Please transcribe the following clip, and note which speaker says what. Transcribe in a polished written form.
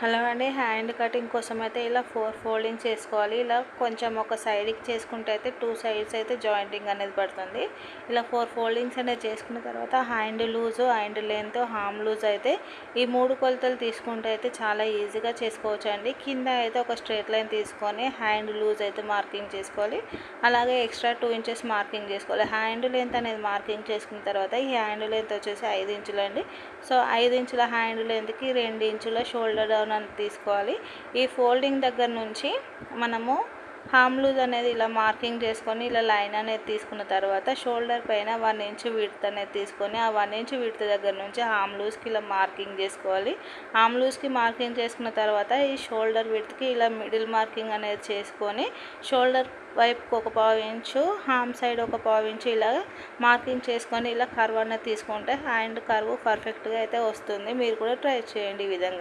Speaker 1: Hello అండి. Hand cutting కోసం అయితే ఇలా 4 ఫోల్డింగ్స్ చేసుకోవాలి. ఇలా కొంచెం ఒక సైడ్కి చేసుకుంటే అయితే 2 సైడ్స్ అయితే జాయింటింగ్ అనేది పడుతుంది. ఇలా 4 ఫోల్డింగ్స్ అనేది చేసుకున్న తర్వాత హ్యాండ్ లూజు, హ్యాండ్ లెంత్, హామ్ లూజ్ అయితే ఈ 3 కొలతలు తీసుకుంటే అయితే చాలా ఈజీగా చేసుకోవచ్చు అండి. కింద అయితే ఒక స్ట్రేట్ లైన్ తీసుకొని హ్యాండ్ లూజ్ అయితే మార్కింగ్ చేసుకోవాలి. అలాగే ఎక్స్ట్రా 2 ఇంచెస్ మార్కింగ్ చేసుకోవాలి. హ్యాండ్ లెంత్ అనేది మార్కింగ్ చేసుకున్న తర్వాత ఈ హ్యాండ్ లెంత్ వచ్చేసి 5 ఇంచులు అండి. సో 5 ఇంచుల హ్యాండ్ లెంత్కి 2 ఇంచుల షోల్డర్ డౌన్ అని తీసుకోవాలి. ఈ ఫోల్డింగ్ దగ్గర నుంచి మనము హామ్ లూజ్ అనేది ఇలా మార్కింగ్ చేసుకొని ఇలా లైన్ అనేది తీసుకున్న తర్వాత షోల్డర్ పైన 1 ఇంచ్ విడ్త్ అనేది తీసుకొని ఆ 1 ఇంచ్ విడ్త్ దగ్గర నుంచి హామ్ లూజ్కి ఇలా మార్కింగ్ చేసుకోవాలి. హామ్ లూజ్కి మార్కింగ్ చేసుకున్న తర్వాత ఈ షోల్డర్ విడ్త్కి ఇలా మిడిల్ మార్కింగ్ అనేది చేసుకొని షోల్డర్ వైపుకి ఒక 1/4 ఇంచు, హామ్ సైడ్ ఒక 1/4 ఇంచు ఇలా మార్కింగ్ చేసుకొని ఇలా కర్వ్ అనేది తీసుకుంటే హ్యాండ్ కర్వ్ పర్ఫెక్ట్గా అయితే వస్తుంది. మీరు కూడా ట్రై చేయండి ఈ విధంగా.